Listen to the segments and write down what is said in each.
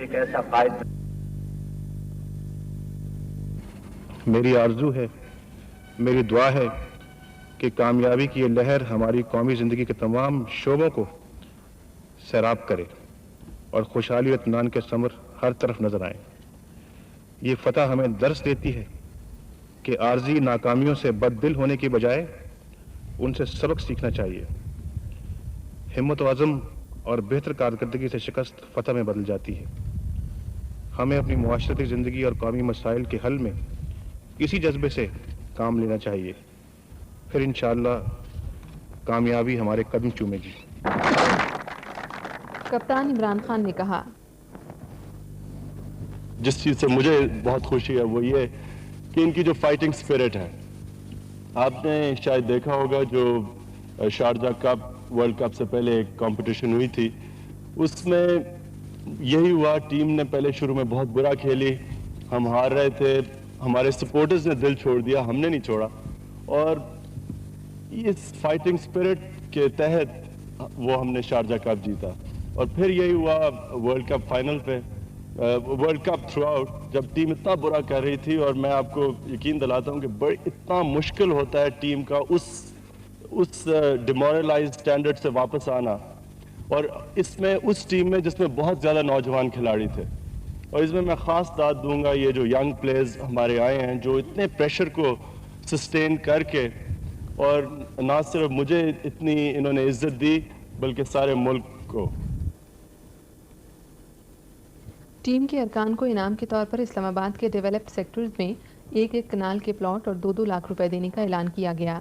ایک ایسا قائد میری آرزو ہے، میری دعا ہے کہ کامیابی کی یہ لہر ہماری قومی زندگی کے تمام شعبوں کو سیراب کرے اور خوشحالی و اطمینان کے ثمر ہر طرف نظر آئیں۔ یہ فتح ہمیں درس دیتی ہے کہ عارضی ناکامیوں سے بد دل ہونے کی بجائے ان سے سبق سیکھنا چاہیے۔ ہمت و عزم اور بہتر کارکردگی سے شکست فتح میں بدل جاتی ہے۔ ہمیں اپنی معاشرتی زندگی اور قومی مسائل کے حل میں اسی جذبے سے کام لینا چاہیے، پھر انشاءاللہ کامیابی ہمارے قدم چومے گی۔ کپتان عمران خان نے کہا، جس چیز سے مجھے بہت خوشی ہے وہ یہ کہ ان کی جو فائٹنگ سپرٹ ہے، آپ نے شاید دیکھا ہوگا جو شارجہ کپ ورلڈ کپ سے پہلے ایک کمپٹیشن ہوئی تھی، اس میں یہی ہوا، ٹیم نے پہلے شروع میں بہت برا کھیلی، ہم ہار رہے تھے، ہمارے سپورٹرز نے دل چھوڑ دیا، ہم نے نہیں چھوڑا، اور اس فائٹنگ سپرٹ کے تحت وہ ہم نے شارجہ کپ جیتا۔ اور پھر یہی ہوا ورلڈ کپ فائنل پہ، ورلڈ کپ تھرو آؤٹ جب ٹیم اتنا برا کر رہی تھی، اور میں آپ کو یقین دلاتا ہوں کہ اتنا مشکل ہوتا ہے ٹیم کا اس ڈیمورلائز سٹینڈرڈ سے واپس آنا، اور اس میں اس ٹیم میں جس میں بہت زیادہ نوجوان کھلاڑی تھے، اور اس میں میں خاص داد دوں گا یہ جو ینگ پلیئرز ہمارے آئے ہیں جو اتنے پریشر کو سسٹین کر کے، اور نہ صرف مجھے اتنی انہوں نے عزت دی بلکہ سارے ملک کو۔ ٹیم کے ارکان کو انعام کے طور پر اسلام آباد کے ڈیولپڈ سیکٹرز میں 1 کنال کے پلاٹ اور 2 لاکھ روپے دینے کا اعلان کیا گیا۔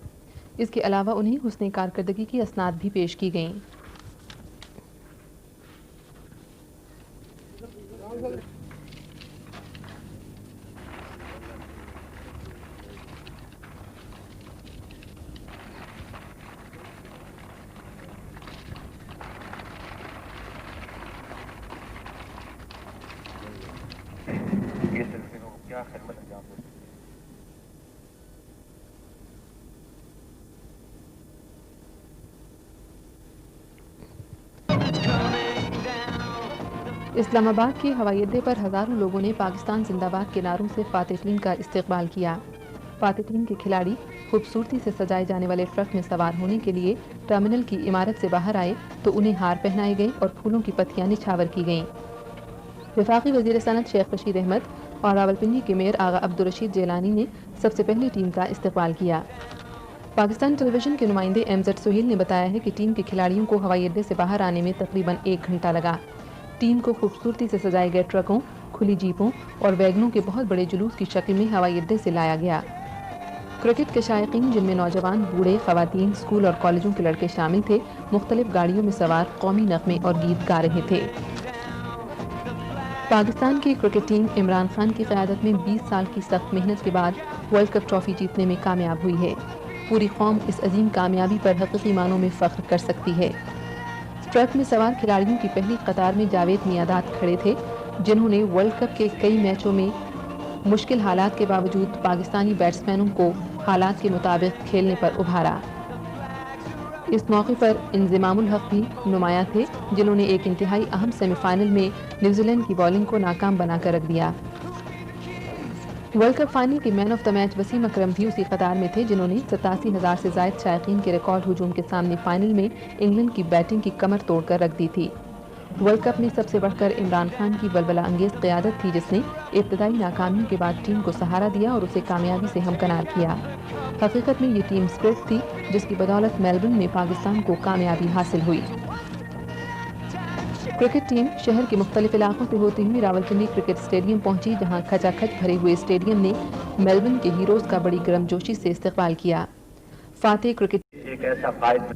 اس کے علاوہ انہیں حسن کارکردگی کی اسناد بھی پیش کی گئیں۔ یہ سلسلے کو کیا خدمت انجام دے۔ اسلام آباد کے ہوائی اڈے پر ہزاروں لوگوں نے پاکستان زندہ باد کے نعروں سے فاتح ٹیم کا استقبال کیا۔ فاتح ٹیم کے کھلاڑی خوبصورتی سے سجائے جانے والے ٹرک میں سوار ہونے کے لیے ٹرمینل کی عمارت سے باہر آئے تو انہیں ہار پہنائے گئے اور پھولوں کی پتیاں نچھاور کی گئیں۔ وفاقی وزیر صنعت شیخ رشید احمد اور راولپنڈی کے میئر آغا عبدالرشید جیلانی نے سب سے پہلے ٹیم کا استقبال کیا۔ پاکستان ٹیلی ویژن کے نمائندے ایم-زیڈ سہیل نے بتایا ہے کہ ٹیم کے کھلاڑیوں کو ہوائی اڈے سے باہر آنے میں تقریباً 1 گھنٹہ لگا۔ ٹیم کو خوبصورتی سے سجائے گئے ٹرکوں، کھلی جیپوں اور ویگنوں کے بہت بڑے جلوس کی شکل میں ہوائی اڈے سے لایا گیا۔ کرکٹ کے شائقین جن میں نوجوان، بوڑھے، خواتین، اسکول اور کالجوں کے لڑکے شامل تھے، مختلف گاڑیوں میں سوار قومی نغمے اور گیت گا رہے تھے۔ پاکستان کی کرکٹ ٹیم عمران خان کی قیادت میں 20 سال کی سخت محنت کے بعد ورلڈ کپ ٹرافی جیتنے میں کامیاب ہوئی ہے۔ پوری قوم اس عظیم کامیابی پر حقیقی معنوں میں فخر کر سکتی ہے۔ ٹرک میں سوار کھلاڑیوں کی پہلی قطار میں جاوید میاداد کھڑے تھے، جنہوں نے ورلڈ کپ کے کئی میچوں میں مشکل حالات کے باوجود پاکستانی بیٹسمینوں کو حالات کے مطابق کھیلنے پر ابھارا۔ اس موقع پر انضمام الحق بھی نمایاں تھے، جنہوں نے ایک انتہائی اہم سیمی فائنل میں نیوزی لینڈ کی بولنگ کو ناکام بنا کر رکھ دیا۔ ورلڈ کپ فائنل کے مین آف دا میچ وسیم اکرم بھی اسی قطار میں تھے، جنہوں نے 87,000 سے زائد شائقین کے ریکارڈ ہجوم کے سامنے فائنل میں انگلینڈ کی بیٹنگ کی کمر توڑ کر رکھ دی تھی۔ ورلڈ کپ میں سب سے بڑھ کر عمران خان کی بلبلہ انگیز قیادت تھی، جس نے ابتدائی ناکامیوں کے بعد ٹیم کو سہارا دیا اور اسے کامیابی سے ہمکنار کیا۔ حقیقت میں یہ ٹیم اسپرٹ تھی، جس کی بدولت میلبرن میں پاکستان کو کامیابی حاصل ہوئی۔ کرکٹ ٹیم شہر کے مختلف علاقوں سے ہوتی ہوئی راولپنڈی کرکٹ اسٹیڈیم پہنچی، جہاں کھچا کھچ بھرے ہوئے اسٹیڈیم نے میلبرن کے ہیروز کا بڑی گرمجوشی سے استقبال کیا۔ فاتح کرکٹ ایک ایسا قائد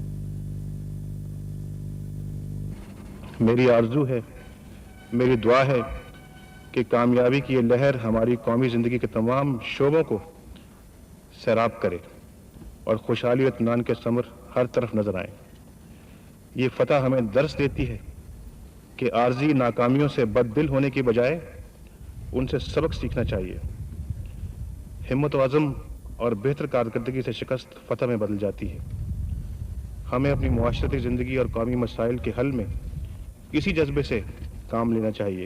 میری آرزو ہے، میری دعا ہے کہ کامیابی کی یہ لہر ہماری قومی زندگی کے تمام شعبوں کو سیراب کرے اور خوشحالی و اطمینان کے ثمر ہر طرف نظر آئیں۔ یہ فتح ہمیں درس دیتی ہے کہ عارضی ناکامیوں سے بد دل ہونے کی بجائے ان سے سبق سیکھنا چاہیے۔ ہمت و عزم اور بہتر کارکردگی سے شکست فتح میں بدل جاتی ہے۔ ہمیں اپنی معاشرتی زندگی اور قومی مسائل کے حل میں اسی جذبے سے کام لینا چاہیے،